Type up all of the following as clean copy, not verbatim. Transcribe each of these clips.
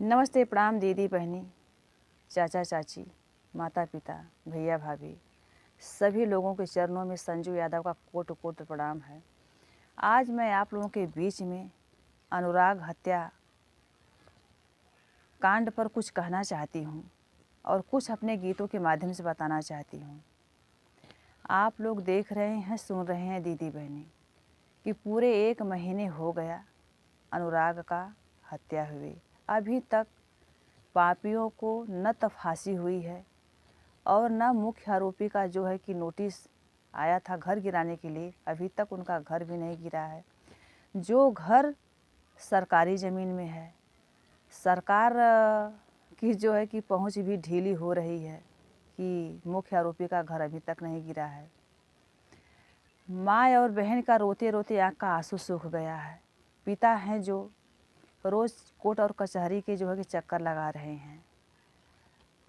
नमस्ते, प्रणाम दीदी बहनी, चाचा चाची, माता पिता, भैया भाभी, सभी लोगों के चरणों में संजू यादव का कोटि कोटि प्रणाम है। आज मैं आप लोगों के बीच में अनुराग हत्या कांड पर कुछ कहना चाहती हूँ और कुछ अपने गीतों के माध्यम से बताना चाहती हूँ। आप लोग देख रहे हैं, सुन रहे हैं दीदी बहनी कि पूरे 1 महीने हो गया अनुराग का हत्या हुई। अभी तक पापियों को न तो फांसी हुई है और न मुख्य आरोपी का जो है कि नोटिस आया था घर गिराने के लिए, अभी तक उनका घर भी नहीं गिरा है। जो घर सरकारी ज़मीन में है, सरकार की जो है कि पहुंच भी ढीली हो रही है कि मुख्य आरोपी का घर अभी तक नहीं गिरा है। माँ और बहन का रोते रोते आँख का आंसू सूख गया है। पिता हैं जो रोज़ कोर्ट और कचहरी के जो है कि चक्कर लगा रहे हैं,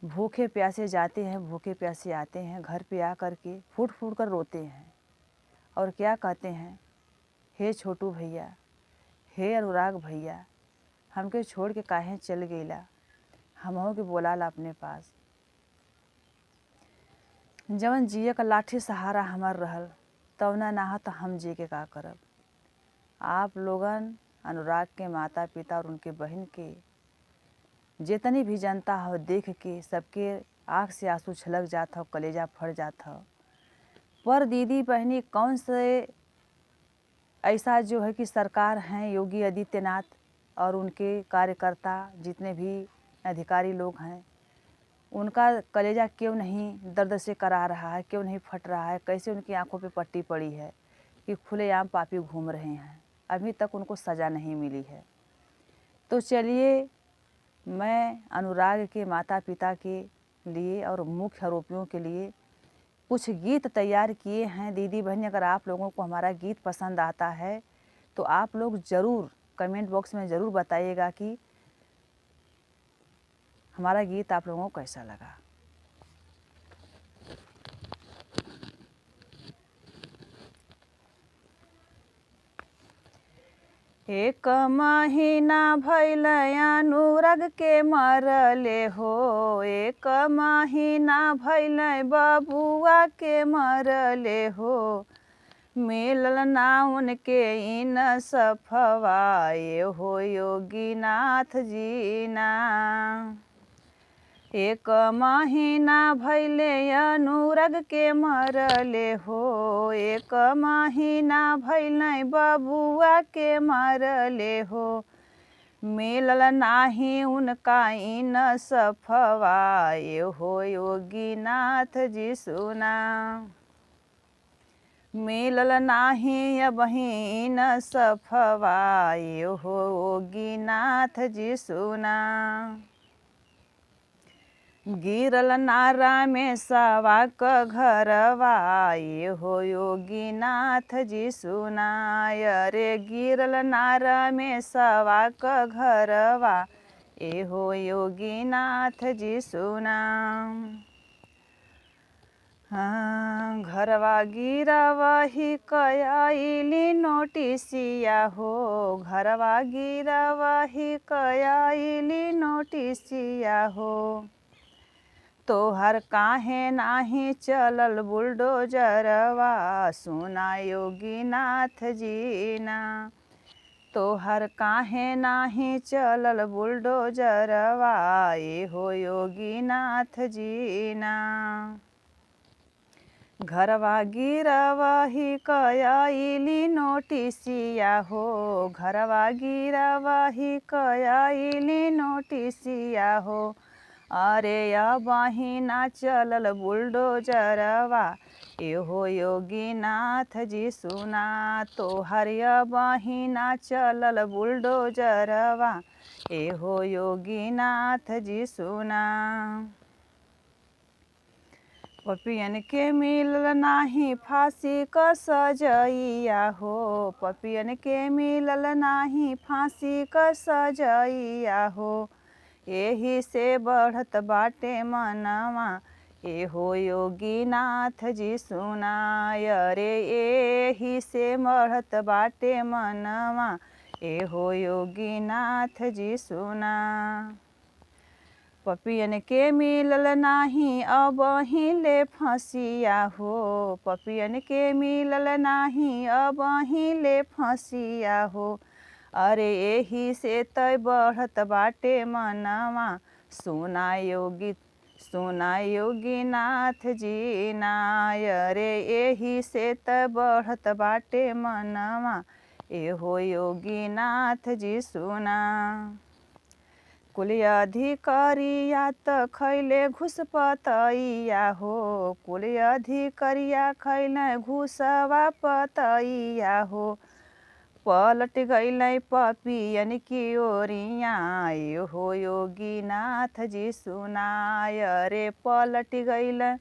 भूखे प्यासे जाते हैं, भूखे प्यासे आते हैं, घर पे आ कर के फूट फूट कर रोते हैं और क्या कहते हैं, हे छोटू भैया, हे अनुराग भैया, हमके छोड़ के काहे चल गईला, हमहू के बोलाला अपने पास। जवन जिए का लाठी सहारा हमार रहल तवना ना तो हम जी के का करब। आप लोगन अनुराग के माता पिता और उनके बहन के जितनी भी जनता हो देख के सबके आँख से आंसू छलक जाता हो, कलेजा फट जाता हो। पर दीदी बहनी कौन से ऐसा जो है कि सरकार हैं योगी आदित्यनाथ और उनके कार्यकर्ता जितने भी अधिकारी लोग हैं, उनका कलेजा क्यों नहीं दर्द से करा रहा है, क्यों नहीं फट रहा है? कैसे उनकी आंखों पे पट्टी पड़ी है कि खुलेआम पापी घूम रहे हैं, अभी तक उनको सज़ा नहीं मिली है। तो चलिए, मैं अनुराग के माता पिता के लिए और मुख्य आरोपियों के लिए कुछ गीत तैयार किए हैं। दीदी बहनी, अगर आप लोगों को हमारा गीत पसंद आता है तो आप लोग ज़रूर कमेंट बॉक्स में ज़रूर बताइएगा कि हमारा गीत आप लोगों को कैसा लगा। एक महीना भइल अनुराग के मरले हो, एक महीना भइल बबुआ के मरले हो, मिलल ना उनके इन सफवाए हो योगीनाथ जी ना। एक महीना भइले अनुराग के मरले हो, एक महीना भइले बबुआ के मरले हो, मिलल नाही उनका इन सफवाए हो योगीनाथ जी सुना। मिलल नाही अबही इन सफवाए हो योगीनाथ जी सुना। गिरल नारा में सवा क घरवाए हो योगीनाथ जी सुना। अरे गिरल नारा में सवा क घरवा ए हो योगीनाथ जी सुना। हाँ, घरवा गिरवही कयाइली नोटिसिया हो, घरवा गिरवही कयाइली नोटिसिया हो, तोहर काहे नाही चलल बुलडोजरवा सुना योगीनाथ जी ना। तोहर काहे नाही चलल बुलडोजरवा ए हो योगीनाथ जी ना। घरवा गिरवही कयाइली नोटिसिया हो, घरवा गिरवही कयाइली नोटिसिया हो, अरे अबही ना चलल बुलडोजरवा ए हो योगीनाथ जी सुना। तोहर अबही ना चलल बुलडोजरवा ए हो योगीनाथ जी सुना। पपियन के मिलल नाही फांसी क सजइया हो, पपियन के मिलल नाही फांसी क सजइया हो, एही से बढ़त बाटे मनवा ए हो योगीनाथ जी सुना। अरे एही से बढ़त बाटे मनवा ए हो योगीनाथ जी सुना। पपियन के मिलल नाही अब हिले फंसिया हो, पपियन के मिलल नाही अब हिले फंसिया हो। अरे यही से तय बढ़त बाटे मनवा, सुना योगीनाथ जी ना। अरे यही से तय बढ़त बाटे मनवा, ए हो योगीनाथ जी सुना। कुल अधिकारिया त खैले घुस पतैया हो, कुल अधिकारिया खैले घुसवा पतैया हो। पलट गइलै पपियन की ओरिया, ए हो योगीनाथ जी सुना। अरे पलट गइलै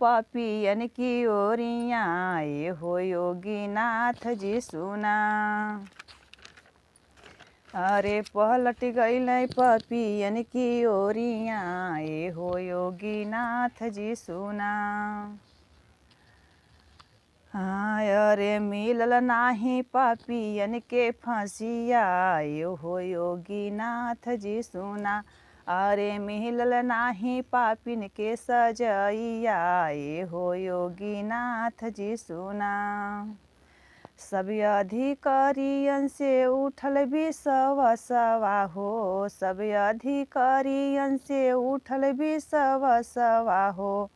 पपियन की ओरिया, ए हो योगीनाथ जी सुना। अरे पलट गइलै पपियन की ओरिया, ए हो योगीनाथ जी सुना। अरे मिलल नाही पापियन के फंसिया, ए हो योगीनाथ जी सुना। अरे मिलल नाही पापिन के सजैया, ए हो योगीनाथ जी सुना। सब अधिकारियन से उठल विश्वासवा हो, सब अधिकारियन से उठल विश्वासवा हो।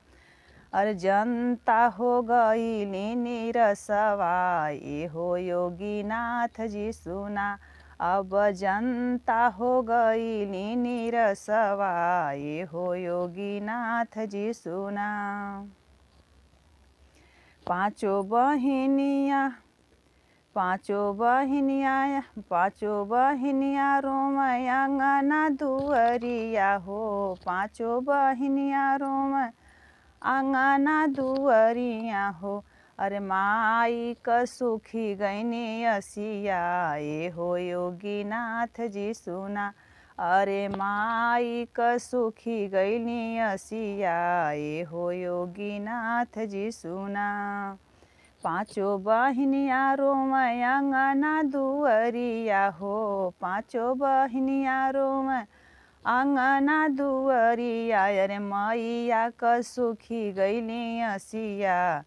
अरे जनता हो गइली नीरसवा, ए हो योगीनाथ जी सुना। अब जनता हो गइली नीरसवा, ए हो योगीनाथ जी सुना। पाँचों बहिनिया रोमय अंगना दुअरिया हो, पाँचों बहिनिया रोमय अंगना दुअरिया हो। अरे माई क सुखी गइनी असिया, ए हो योगीनाथ जी सुना। अरे माई क सुखी गइनी असिया, ए हो योगीनाथ जी सुना। पाँचों बहिनिया रोमय अंगना दुअरिया हो, पाँचों बहिनिया रोमय अंगना दुअरिया। अरे मैया क सुखी गइली असिया,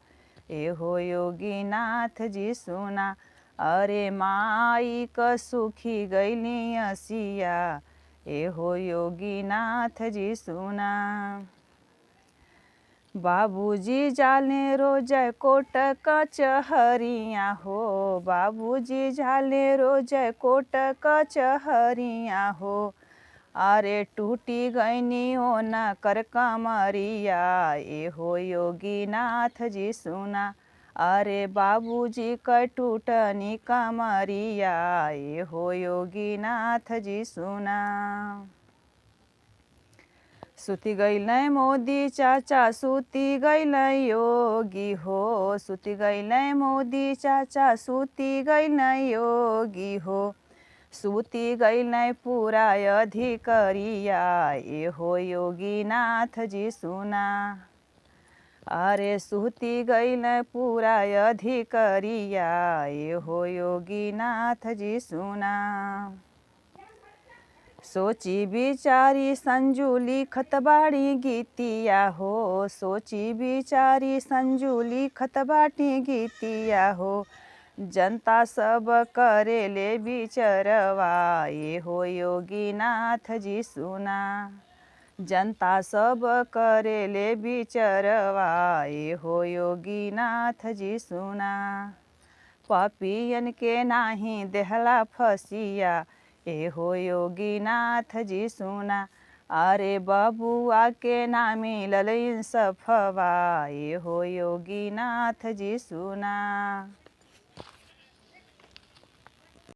ए हो योगीनाथ जी सुना। अरे माई क सुखी गइली असिया, ए हो योगीनाथ जी सुना। बाबूजी जाले रोज कोट कचहरिया हो, बाबूजी जाले रोज कोट कचहरिया हो। अरे टूटी गइनी ओ न कर कमरिया, ए हो योगीनाथ जी सुना। अरे बाबूजी क टूटनी कमरिया, ए हो योगीनाथ जी सुना। सुति गइलै मोदी चाचा सुति गइलै योगी हो, सुति गइलै मोदी चाचा सुति गइलै योगी हो। सुति गइलै पूरा अधिकारिया, ए हो योगीनाथ जी सुना। अरे सुति गइलै पूरा अधिकारिया, ए हो योगीनाथ जी सुना। सोची बिचारी संजू लिखत बाड़ी गीतिया हो, सोची बिचारी संजू लिखत बाटी गीतिया हो। जनता सब करेले बिचरवा, ए हो योगीनाथ जी सुना। जनता सब करेले बिचरवा, ए हो योगीनाथ जी सुना। पपियन के नाही देहला फसिया, ए हो योगीनाथ जी सुना। अरे बबुआ के ना मिलल इंसफवा, ए हो योगीनाथ जी सुना।